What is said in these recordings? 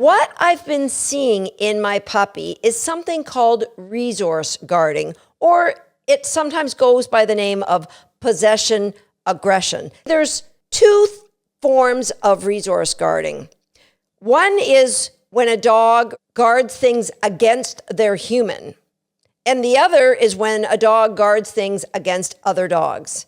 What I've been seeing in my puppy is something called resource guarding, or it sometimes goes by the name of possession aggression. There's two forms of resource guarding. One is when a dog guards things against their human, and the other is when a dog guards things against other dogs.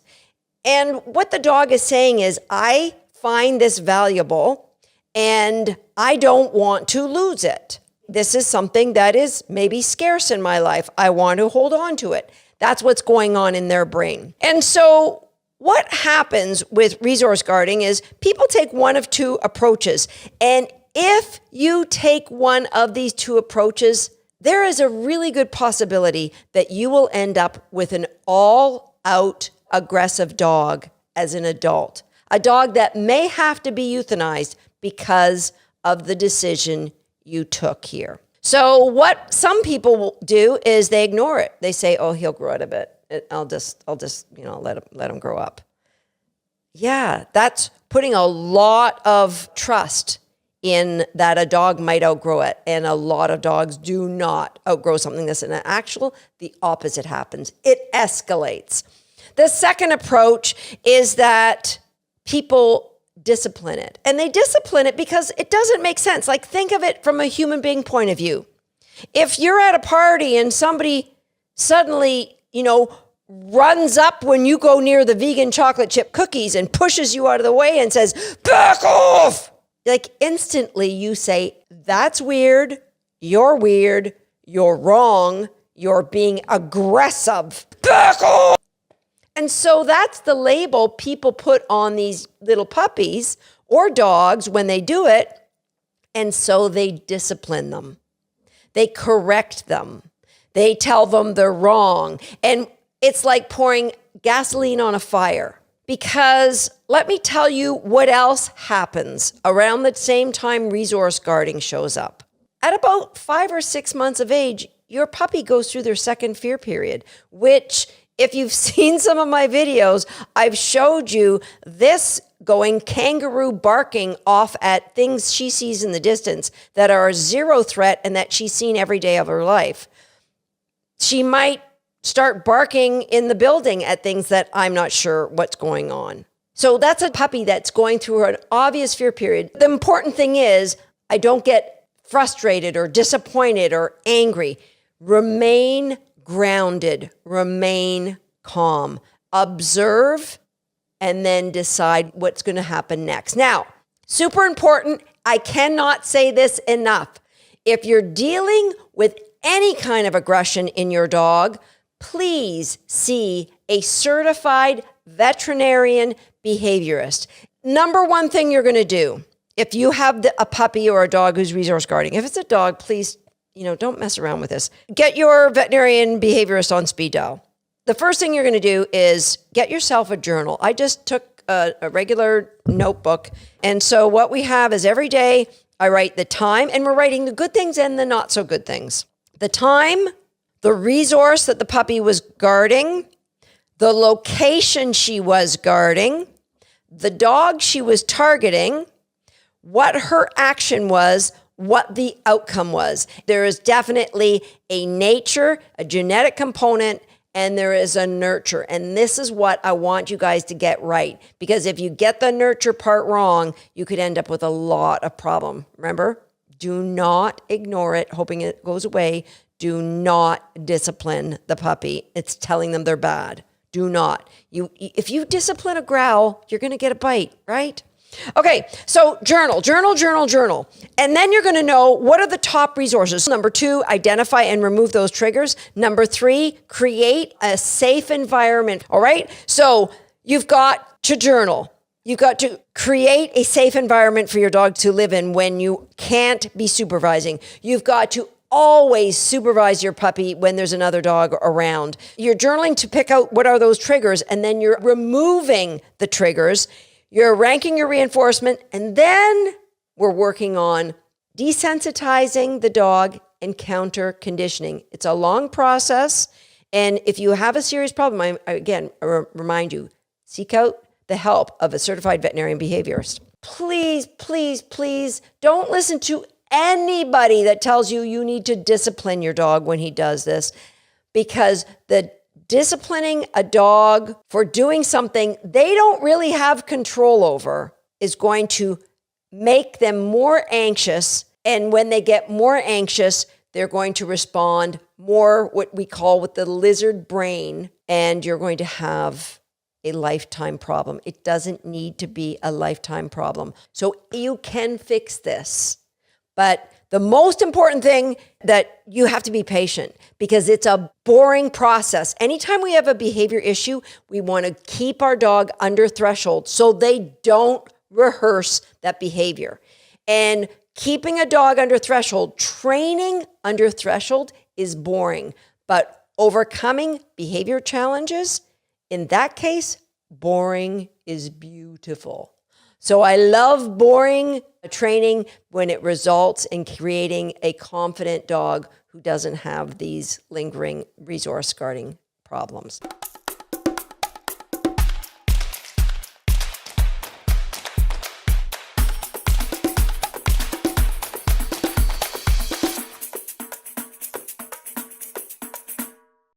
And what the dog is saying is, I find this valuable and I don't want to lose it. This is something that is maybe scarce in my life. I want to hold on to it. That's what's going on in their brain. And so what happens with resource guarding is people take one of two approaches. And if you take one of these two approaches, there is a really good possibility that you will end up with an all-out aggressive dog as an adult. A dog that may have to be euthanized because of the decision you took here. So what some people will do is they ignore it. They say, oh, he'll grow out of it. I'll just let him grow up. Yeah, that's putting a lot of trust in that a dog might outgrow it. And a lot of dogs do not outgrow something that's in actual, the opposite happens. It escalates. The second approach is that people discipline it. And they discipline it because it doesn't make sense. Like, think of it from a human being point of view. If you're at a party and somebody suddenly, runs up when you go near the vegan chocolate chip cookies and pushes you out of the way and says, back off! Like, instantly you say, that's weird, you're wrong, you're being aggressive, back off! And so that's the label people put on these little puppies or dogs when they do it. And so they discipline them. They correct them. They tell them they're wrong. And it's like pouring gasoline on a fire. Because let me tell you what else happens around the same time resource guarding shows up. At about 5 or 6 months of age, your puppy goes through their second fear period, which, if you've seen some of my videos, I've showed you this going kangaroo barking off at things she sees in the distance that are zero threat and that she's seen every day of her life. She might start barking in the building at things that I'm not sure what's going on. So that's a puppy that's going through an obvious fear period. The important thing is I don't get frustrated or disappointed or angry. Remain grounded, remain calm, observe, and then decide what's going to happen next. Now, super important, I cannot say this enough. If you're dealing with any kind of aggression in your dog, please see a certified veterinarian behaviorist. Number one thing you're going to do, if you have a puppy or a dog who's resource guarding, if it's a dog, please, don't mess around with this. Get your veterinarian behaviorist on speed dial. The first thing you're going to do is get yourself a journal. I just took a regular notebook. And so what we have is every day I write the time, and we're writing the good things and the not so good things. The time, the resource that the puppy was guarding, the location she was guarding, the dog she was targeting, what her action was, what the outcome was. There is definitely a nature, a genetic component, and there is a nurture. And this is what I want you guys to get right. Because if you get the nurture part wrong, you could end up with a lot of problem. Remember, do not ignore it, hoping it goes away. Do not discipline the puppy. It's telling them they're bad. Do not. If you discipline a growl, you're going to get a bite, right? Okay, so journal. And then you're going to know what are the top resources. Number 2, identify and remove those triggers. Number 3, create a safe environment. All right, so you've got to journal. You've got to create a safe environment for your dog to live in when you can't be supervising. You've got to always supervise your puppy when there's another dog around. You're journaling to pick out what are those triggers, and then you're removing the triggers. You're ranking your reinforcement, and then we're working on desensitizing the dog and counter conditioning. It's a long process, and if you have a serious problem, I remind you, seek out the help of a certified veterinarian behaviorist. Please, please, please don't listen to anybody that tells you you need to discipline your dog when he does this, because the disciplining a dog for doing something they don't really have control over is going to make them more anxious. And when they get more anxious, they're going to respond more what we call with the lizard brain, and you're going to have a lifetime problem. It doesn't need to be a lifetime problem. So you can fix this. But the most important thing that you have to be patient, because it's a boring process. Anytime we have a behavior issue, we want to keep our dog under threshold so they don't rehearse that behavior. And keeping a dog under threshold, training under threshold is boring. But overcoming behavior challenges, in that case, boring is beautiful. So I love boring training when it results in creating a confident dog who doesn't have these lingering resource guarding problems.